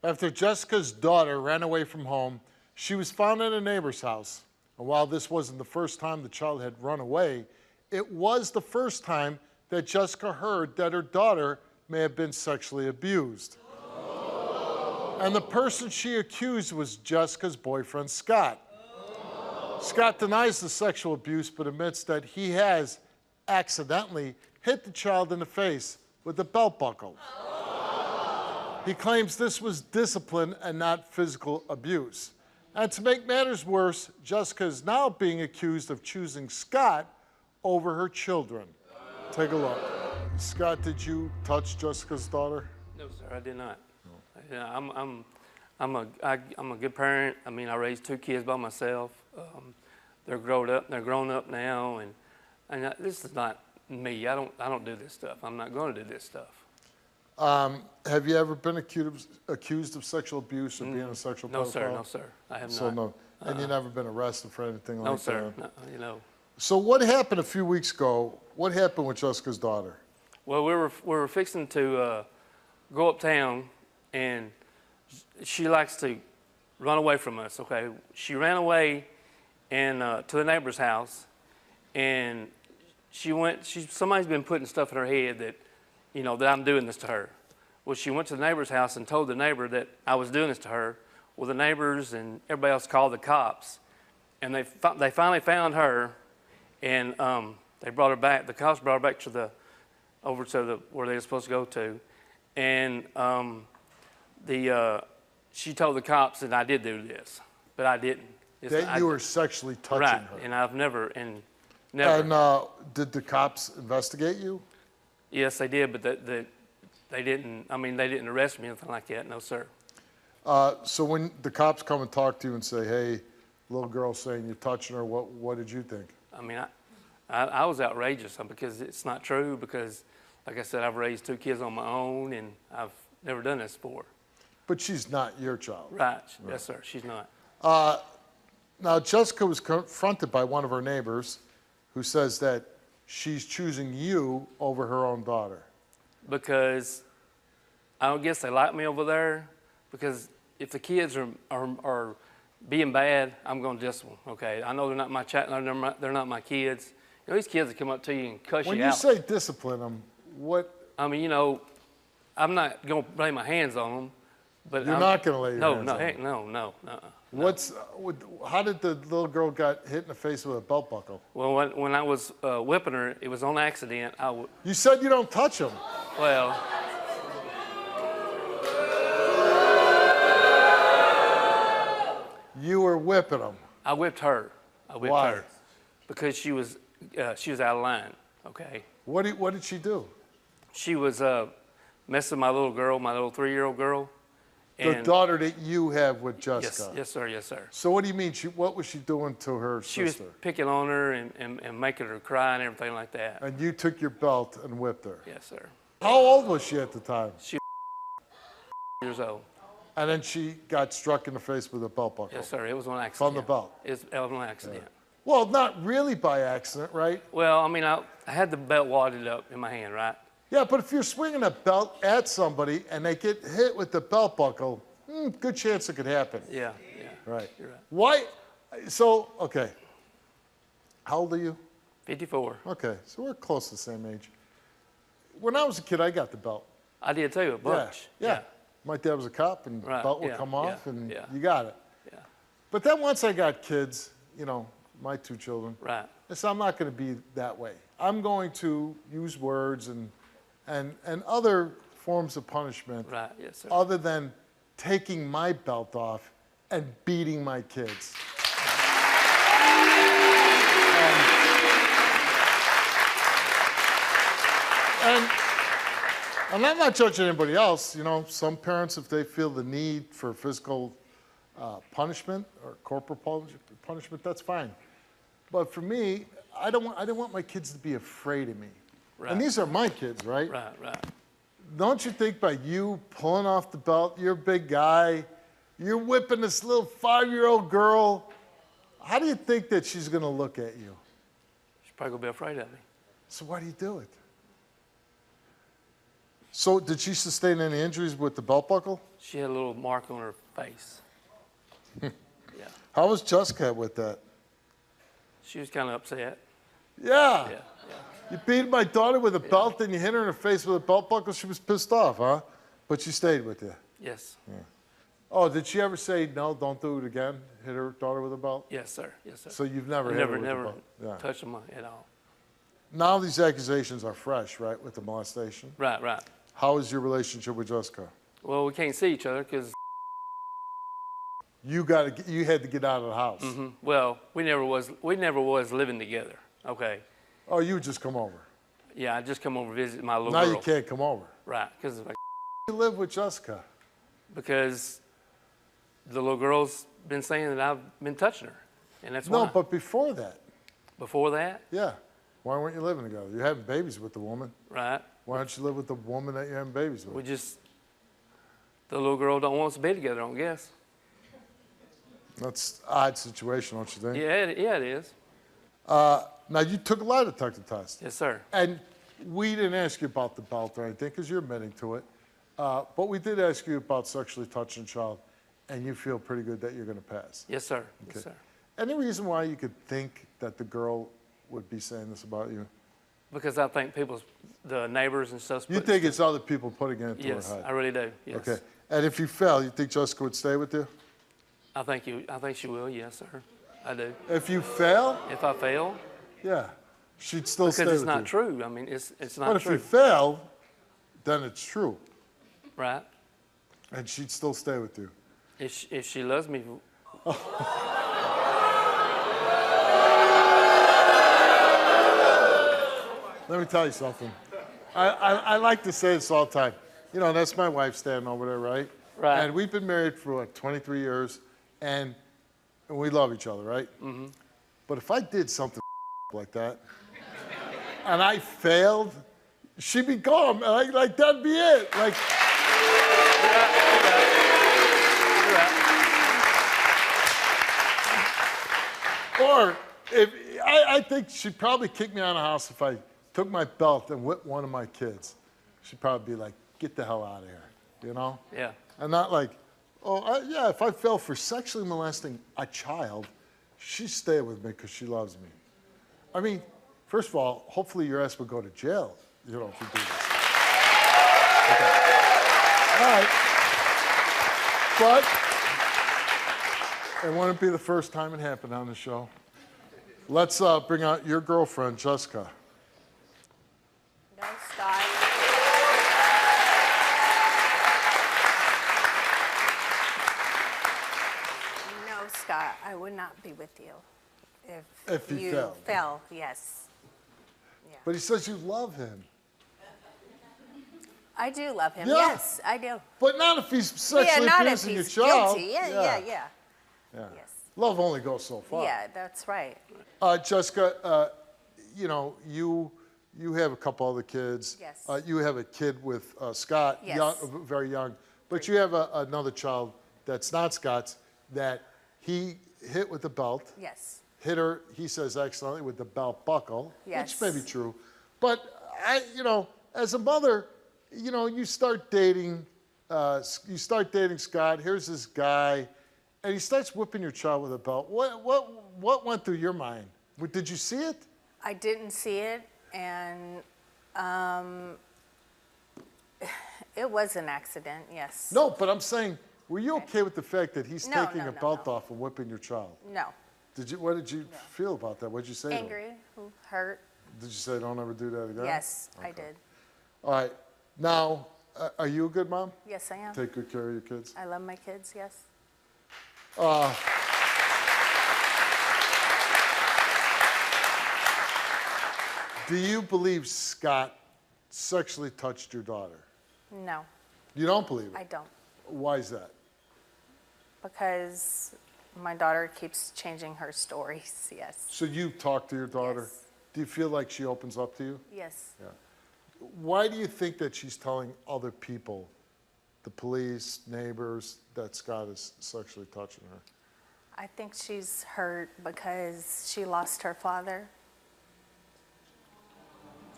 After Jessica's daughter ran away from home, she was found in a neighbor's house. And while this wasn't the first time the child had run away, it was the first time that Jessica heard that her daughter may have been sexually abused. And the person she accused was Jessica's boyfriend, Scott. Scott denies the sexual abuse, but admits that he has accidentally hit the child in the face with a belt buckle. He claims this was discipline and not physical abuse. And to make matters worse, Jessica is now being accused of choosing Scott over her children. Take a look. Scott, did you touch Jessica's daughter? No, sir, I did not. No. Yeah, I'm a good parent. I mean, I raised 2 kids by myself. They're grown up. They're grown up now, and this is not me. I don't do this stuff. I'm not going to do this stuff. Have you ever been accused of sexual abuse or being a sexual pedophile? No, sir. No, sir. I have so not. No. And you've never been arrested for anything like no, that? Sir. No, you know. So what happened a few weeks ago? What happened with Jessica's daughter? Well, we were fixing to go uptown, and she likes to run away from us. Okay, she ran away and to the neighbor's house, and somebody's been putting stuff in her head that, you know, that I'm doing this to her. Well, she went to the neighbor's house and told the neighbor that I was doing this to her. Well, the neighbors and everybody else called the cops, and they finally found her, and they brought her back. The cops brought her back to over to where they were supposed to go to, and she told the cops that I did do this, but I didn't. That you were sexually touching her. And I've never. And did the cops investigate you? Yes, they did, but they didn't. I mean, they didn't arrest me or anything like that. No, sir. So when the cops come and talk to you and say, "Hey, little girl saying you're touching her," what did you think? I mean, I was outrageous because it's not true. Because, like I said, I've raised 2 kids on my own, and I've never done this before. But she's not your child. Right. Yes, sir. She's not. Now, Jessica was confronted by one of her neighbors who says that she's choosing you over her own daughter. Because I don't guess they like me over there. Because if the kids are being bad, I'm going to discipline them, okay? I know they're not my they're not my kids. You know, these kids that come up to you and cuss you out. When you say discipline them, what? I mean, you know, I'm not going to lay my hands on them. But you're not going to lay your hands on them? No. How did the little girl get hit in the face with a belt buckle? Well, when I was whipping her, it was on accident. You said you don't touch them. Well. You were whipping them. I whipped her. Why? Her because she was out of line. Okay. What did she do? She was messing my little girl, my little 3-year-old girl. The daughter that you have with Jessica. Yes, sir. Yes, sir. So what do you mean? What was she doing to her sister? She was picking on her and making her cry and everything like that. And you took your belt and whipped her. Yes, sir. How old was she at the time? She was years old. And then she got struck in the face with a belt buckle. Yes, sir. It was on accident. From the belt. It was on accident. Yeah. Well, not really by accident, right? Well, I mean, I had the belt wadded up in my hand, right? Yeah, but if you're swinging a belt at somebody and they get hit with the belt buckle, good chance it could happen. Yeah. Right. You're right. Why? So, okay. How old are you? 54. Okay, so we're close to the same age. When I was a kid, I got the belt. I did too, a bunch. Yeah. My dad was a cop, and the belt would come off, and you got it. Yeah. But then once I got kids, you know, my 2 children, right. I said, I'm not going to be that way. I'm going to use words and other forms of punishment, right. Yes, sir. other than taking my belt off and beating my kids. And I'm not judging anybody else. You know, some parents, if they feel the need for physical punishment or corporal punishment, that's fine. But for me, I don't want my kids to be afraid of me. Right. And these are my kids, right? Right. Don't you think by you pulling off the belt, you're a big guy, you're whipping this little 5-year-old girl, how do you think that she's going to look at you? She's probably going to be afraid of me. So why do you do it? So did she sustain any injuries with the belt buckle? She had a little mark on her face. Yeah. How was Jessica with that? She was kind of upset. Yeah. Yeah. You beat my daughter with a belt and you hit her in the face with a belt buckle. She was pissed off, huh? But she stayed with you. Yes. Oh, did she ever say, no, don't do it again? Hit her daughter with a belt? Yes, sir. Yes, sir. So you've never I hit never, her with a never belt? Yeah. touched them at all. Now these accusations are fresh, right, with the molestation? Right, right. How is your relationship with Jessica? Well, we can't see each other because, You had to get out of the house. well, we never was living together. Okay. Oh, you would just come over. Yeah, I just come over to visit my little Now girl. you can't come over. Right, because You live with Jessica. the little girl's been saying that I've been touching her, and that's No, why. but before that, Before that, yeah. Why weren't you living together? You're having babies with the woman. right, Why don't you live with the woman that you're having babies with? the little girl don't want us to be together, I don't guess. That's an odd situation, don't you think? Yeah, it is. Now, you took a lie detector test. Yes, sir. And we didn't ask you about the belt or anything because you're admitting to it. But we did ask you about sexually touching a child, and you feel pretty good that you're going to pass. Yes, sir. Okay. Yes, sir. Any reason why you could think that the girl would be saying this about you? Because I think the neighbors and stuff. You think it's other people putting it into Yes, her head? I really do. Yes. Okay. And if you fail, you think Jessica would stay with you? I think she will. Yes, sir. I do. If you fail, If I fail, yeah, she'd still stay because with it's you. not true. I mean, it's not But if true. you fail, then it's true, Right. and she'd still stay with you. If she loves me, Let me tell you something. I like to say this all the time. You know, that's my wife standing over there, right? Right. And we've been married for, what, 23 years, and we love each other, right? Mm-hmm. But if I did something like that, and I failed, she'd be gone. Like that'd be it. Like, you're right. or if I think she'd probably kick me out of the house if I took my belt and whipped one of my kids. She'd probably be like, "Get the hell out of here," you know? Yeah. And not like, yeah, if I fell for sexually molesting a child, she'd stay with me because she loves me. I mean, first of all, hopefully your ass would go to jail, you know, if you do this. Okay. All right. But it wouldn't be the first time it happened on the show. Let's bring out your girlfriend, Jessica. No, Scott. No, Scott, I would not be with you If you you fell. fell, yes. Yeah. But he says you love him. I do love him. Yeah. Yes, I do. But not if he's Yeah, sexually not if abusing your he's child. guilty. Yeah. Yeah. Yes. Love only goes so far. Yeah, that's right. Jessica, you know, you have a couple other kids. Yes. You have a kid with Scott, Yes. young, very young. But you have another child that's not Scott's that he hit with the belt. Yes. Hit her, he says, accidentally with the belt buckle, Yes. which may be true. But you know, as a mother, you know, you start dating Scott. Here's this guy, and he starts whipping your child with a belt. What went through your mind? Did you see it? I didn't see it, and it was an accident, yes. No, but I'm saying, were you okay with the fact that he's No, taking no, a no, belt no. off and whipping your child? No. What did you feel about that? What did you say? to him? Angry, hurt. Did you say don't ever do that again? Yes, I did. All right. Now, are you a good mom? Yes, I am. Take good care of your kids. I love my kids, yes. Do you believe Scott sexually touched your daughter? No, You don't believe it? I don't. Why is that? Because my daughter keeps changing her stories, yes. So you talk to your daughter? Yes. Do you feel like she opens up to you? Yes. Yeah. Why do you think that she's telling other people, the police, neighbors, that Scott is sexually touching her? I think she's hurt because she lost her father.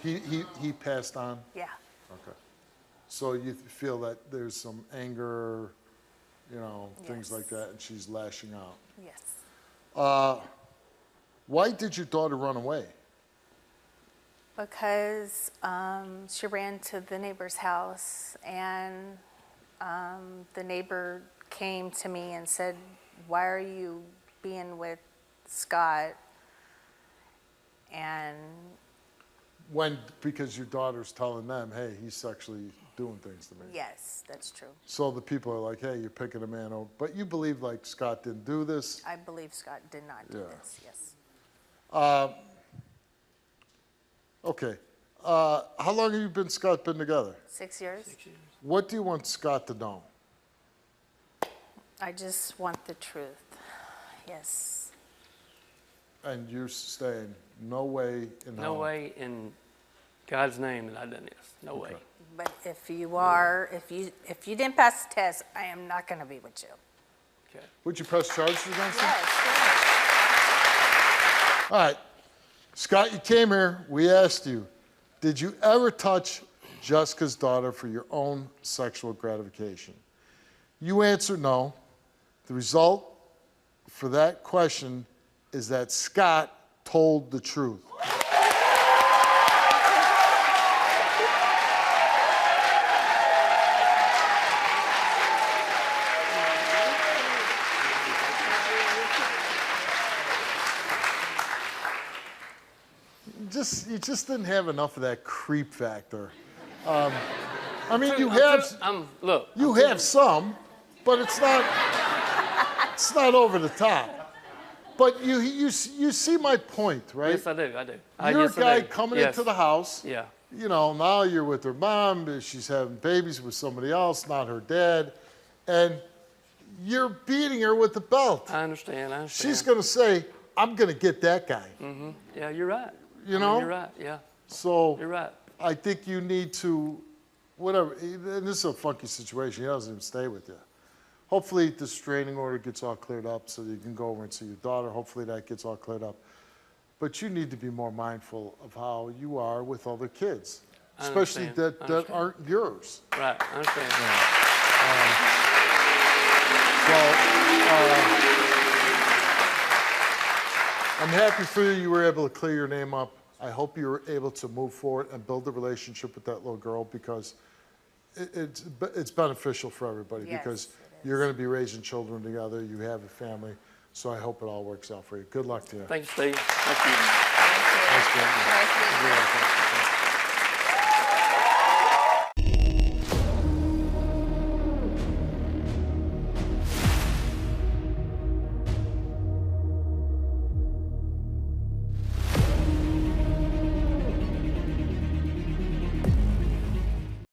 He passed on? Yeah. Okay. So you feel that there's some anger, you know, things like that, and she's lashing out. Yes. Why did your daughter run away? Because she ran to the neighbor's house, and the neighbor came to me and said, "Why are you being with Scott?" And Because your daughter's telling them, hey, he's sexually doing things to me. yes, that's true. So the people are like, hey, you're picking a man over. But you believe like Scott didn't do this. I believe Scott did not do Yeah. this, yes. Okay. How long have you and Scott been together? 6 years? What do you want Scott to know? I just want the truth, yes. And you're saying, no way in hell. No way in God's name that I've done this. No way. But if you are, if you didn't pass the test, I am not going to be with you. Okay. Would you press charges against him? Yes, All right. Scott, you came here. We asked you, did you ever touch Jessica's daughter for your own sexual gratification? You answered no. The result for that question is that Scott told the truth. You just didn't have enough of that creep factor. I mean, you have some, but it's not over the top. But you see my point, right? Yes, I do. You're yes, a guy I do. coming Yes. into the house. Yeah. You know, now you're with her mom. She's having babies with somebody else, not her dad, and you're beating her with the belt. I understand. She's going to say, "I'm going to get that guy." Mm-hmm. Yeah, you're right. You know? You're right. Yeah. So You're right. I think you need to, whatever. And this is a funky situation. He doesn't even stay with you. Hopefully, the restraining order gets all cleared up so that you can go over and see your daughter. Hopefully, that gets all cleared up. But you need to be more mindful of how you are with other kids, especially that aren't yours. Right. I understand. I'm happy for you. You were able to clear your name up. I hope you were able to move forward and build a relationship with that little girl, because it's beneficial for everybody. Yes, because it is. you're going to be raising children together. You have a family. So I hope it all works out for you. Good luck to you. Thank you, Steve. Thank you. Thank you. Nice meeting you. Nice meeting you. You're welcome.